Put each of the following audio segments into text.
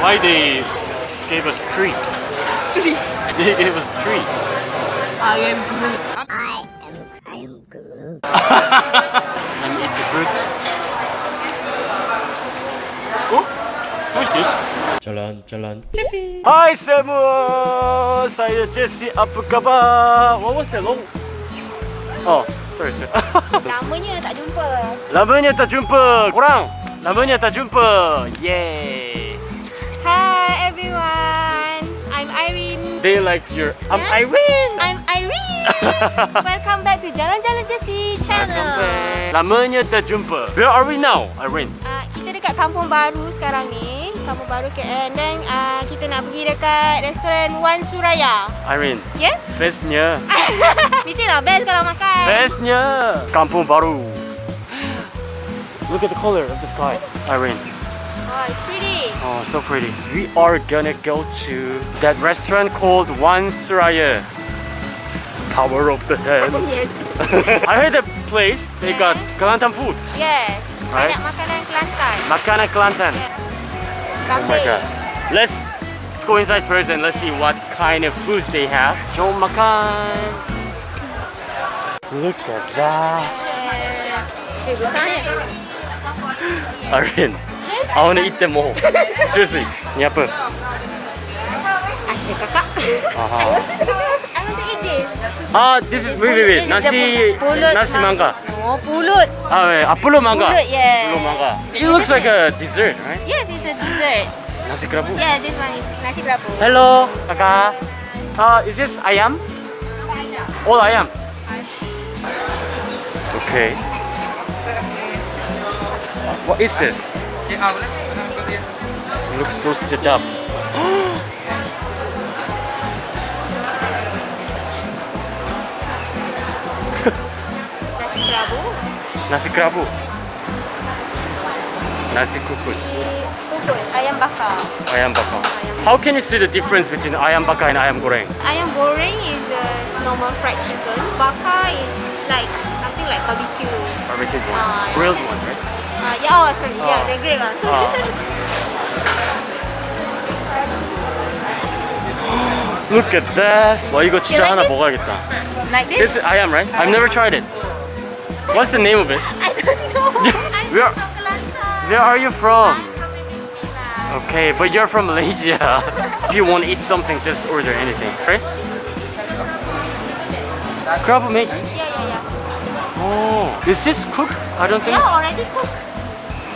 Why they gave us treat? Treat. They gave us treat. I am Groot. I am Groot. Let me eat the fruit. Oh, who's this? Jalan. Hai semua, saya Jesse. Apa khabar? What was that long? Oh, sorry. Lamanya tak jumpa. Lamanya tak jumpa. Korang, lamanya tak jumpa. Yay. Hi everyone. I'm Irene. They like your. I'm Irene. I'm Irene. Welcome back to Jalan Jesse channel. Lamanya tak jumpa. Where are we now, Irene? Kita dekat Kampung Baru sekarang ni. Kampung Baru KL. And then kita nak pergi dekat restoran Wan Suraya. Irene. Yeah? Bestnya. Mesti lah best kalau makan. Bestnya. Kampung Baru. Look at the color of the sky, Irene. Oh, it's pretty. Oh, so pretty. We are gonna go to that restaurant called Wan Suraya. Power of the hand. Yes. I heard that place, they got Kelantan food. Yes. Right? Banyak makanan Kelantan. Makanan Kelantan. Yeah. Oh my god. Let's go inside first and let's see what kind of foods they have. Jom makan. Look at that. Yes. Besarnya. Irene, I want to eat them all. Seriously. Ni apa? Asyik kakak. Aha. I want to eat this. This is wait. Nasi mangga. Oh, pulut. Pulut mangga. Pulut, yeah. Pulut mangga. It looks like a dessert, right? Yes, it's a dessert. Nasi kerabu. Yeah, this one is nasi kerabu. Hello, kakak. Is this ayam? All ayam. Okay. What is this? It looks so sedap. Nasi kerabu. Nasi kerabu. Nasi kukus. Kukus, ayam bakar. Ayam bakar. How can you see the difference between ayam bakar and ayam goreng? Ayam goreng is a normal fried chicken. Bakar is like something like barbecue. Barbecue one. Grilled one, right? Yeah, sorry. Yeah, the grilled one. Look at that. 와 이거 진짜 You like 하나 it? 먹어야겠다. Like this? This is ayam, right? I've never tried it. What's the name of it? I don't know. I'm Where- from Kelantan. Where are you from? I'm from Malaysia. Okay, but you're from Malaysia. If you want to eat something, just order anything, right? Kerabu Maggi. Yeah. Oh, is this cooked? I don't think. Yeah, already cooked.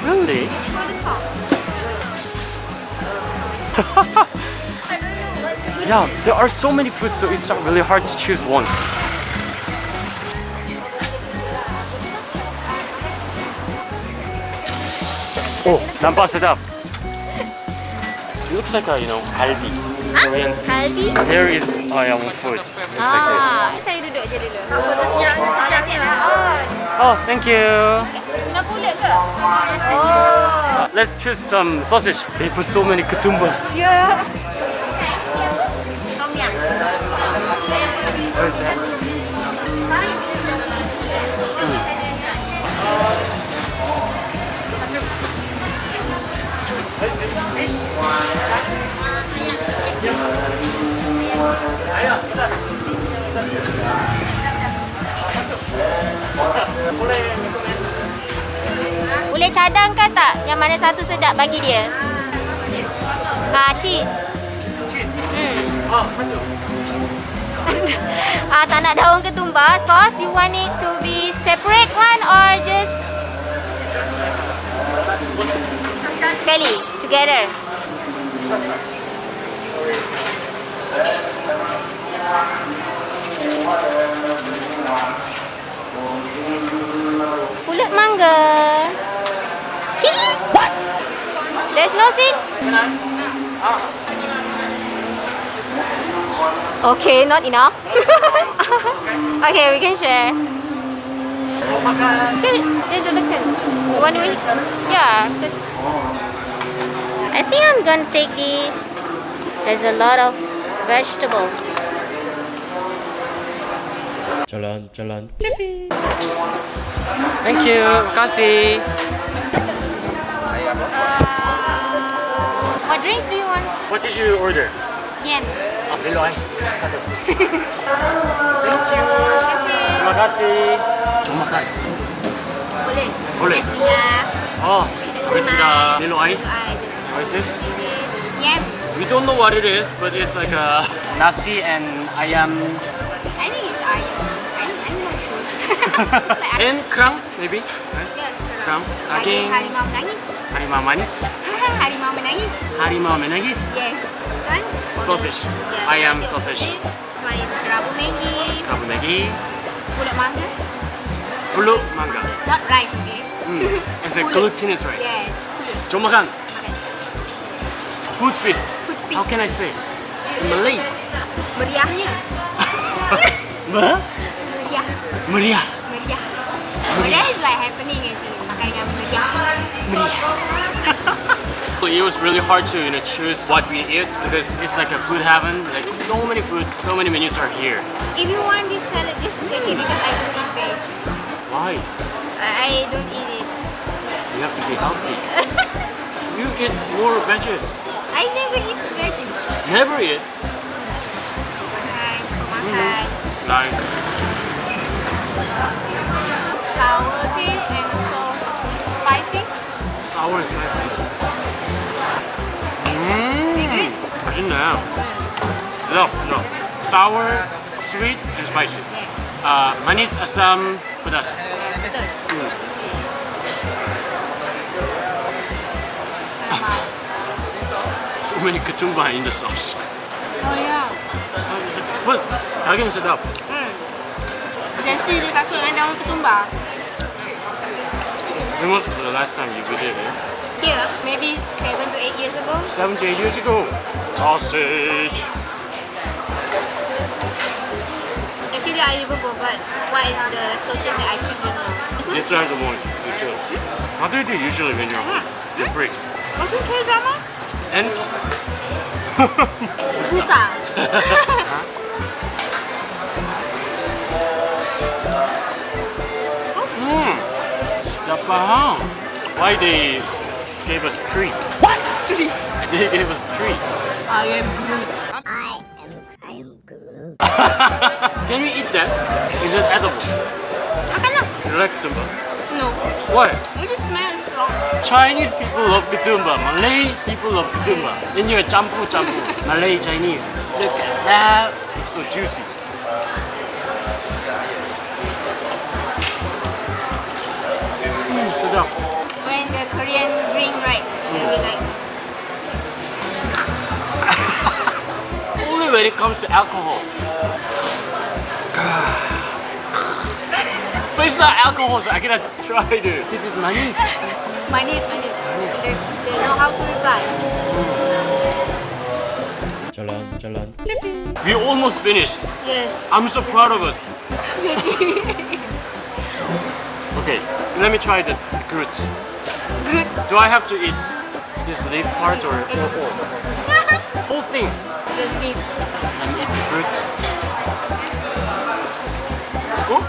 Really? For the sauce. I don't know what to Yeah, there are so many foods, so it's not really hard to choose one. Oh, nampak sedap. It looks like a, kalbi. Korean. Kalbi? There is ayam food. Looks like this. Saya duduk je dulu. Nasihat. Oh, thank you. Dengan pulut ke? Oh. Let's choose some sausage. They put so many ketumbar. Ya. Tom yum. What is that? Boleh cadang ke tak? Yang mana satu sedap bagi dia? Cheese. Tak nak daun ketumbar. Sauce, you want it to be separate one or just sekali together? Pulut mangga. What? There's no seed? Okay, not enough. Okay, we can share. There's a bacon. You want to eat? Yeah. I think I'm gonna take this. There's a lot of vegetables. Jalan. Thank you. Kasih. What Drinks do you want? What did you order? Yam. Milo ice. Satu. Thank you. Terima kasih. Terima kasih. Jom makan. Boleh. Boleh. Bismillah. Oh, Kita bismillah. terima. Milo ice. What is this? This is yam. We don't know what it is, but it's like a nasi and ayam I think it's ayam. I'm not sure. Like and kerang maybe. Right? yes, Kerang. Lagi Daging. harimau menangis. Harimau manis. Harimau menangis. Harimau menangis. Yes. This one? Sausage. Yes. Ayam this sausage. This one is kerabu Maggi. Kerabu Maggi. Pulut mangga. Pulut mangga. Not rice, okay? It's a Pulut. glutinous rice. Yes. Pulut. Jom makan. Okay. Food feast. Food feast. How can I say? In Malay. Meriahnya. Meriah. Meriah. Meriah. Meriah. Meriah is like happening actually. Makan dengan meriah. It was really hard to choose what we eat because it's like a food heaven. Like so many foods, so many menus are here. If you want this salad, just take it because I don't eat veg. Why? I don't eat it. You have to be healthy. You eat more veggies. I never eat veg. Never eat. Makan. Like Sour taste and also spicy. sour and spicy. Good. 맛있네. No. Sour, sweet, and spicy. Yes. Manis, asam, pedas. Betul. So many kecumba in the sauce. Oh yeah. But daging sedap. Jesse dia takut dengan daun ketumbar. When was the last time you visited here? Here, maybe 7 to 8 years ago. 7 to 8 years ago. Sausage. Actually, I even forgot what is the sausage that I choose just now. These are the ones you chose. How do you do usually when you're free? Watching K-drama? And Susah. Dah faham why they gave us treat. What? Treat? They gave us treat. I am Groot. Can we eat that? Is it edible? Makanlah. You like ketumbar? No. Why? It just smells strong. Chinese people love ketumbar. Malay people love ketumbar. Then you're campur. Malay, Chinese. Look at that. It's so juicy. Sedap. When the Korean drink, right, they will like. Only when it comes to alcohol. But it's not alcohol, so I cannot try it. This is manis. Manis. They know how to reply. Jalan. We almost finished. Yes. I'm so proud of us. Okay, let me try the Groot. Groot. Do I have to eat this leaf part or all? Whole thing? Just leave. Let me eat the Groot. Oh,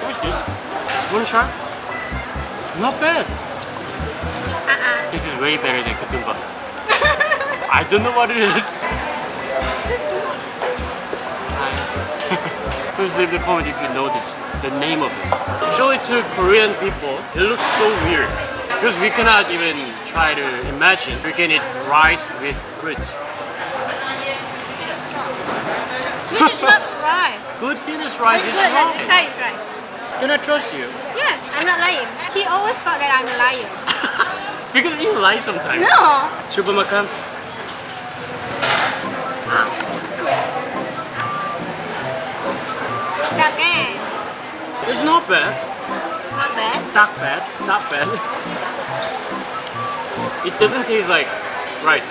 what is this? Wanna try? Not bad. This is way better than ketumbar. I don't know what it is. Please leave the comment if you know the name of it. Show it to Korean people. It looks so weird. Because we cannot even try to imagine we can eat rice with fruit. This is not right. Glutinous rice is Good. wrong. Try. Can I trust you? Yeah, I'm not lying. He always thought that I'm a liar. Because you lie sometimes. No. Coba makan. Sedap kan? It's not bad. Not bad. Not bad. It doesn't taste like rice.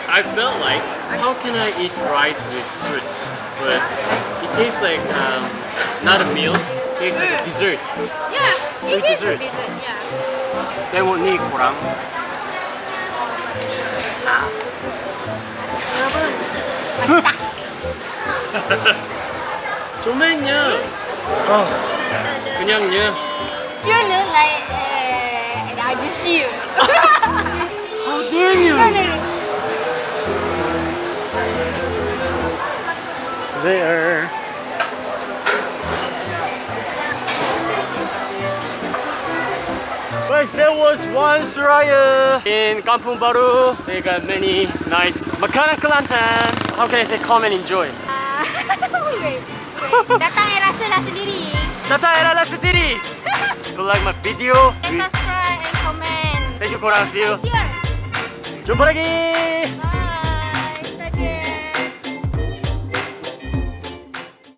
I felt like, how can I eat rice with fruit? But it tastes like not a meal. It tastes like a dessert. Yeah, it Sweet is dessert. a dessert. Yeah. 때문에 고랑. 여러분, 맛있다. 좀만요. 그냥요. You look like an 아저씨. How dare you? No. there. Guys, that was Wan Suraya in Kampung Baru. They got many nice makanan Kelantan. How can I say come and enjoy? Wait. Datang rasalah sendiri. Datang eralah sendiri. If you like my video, And subscribe and comment. thank you korang. See you. See you. Jumpa lagi.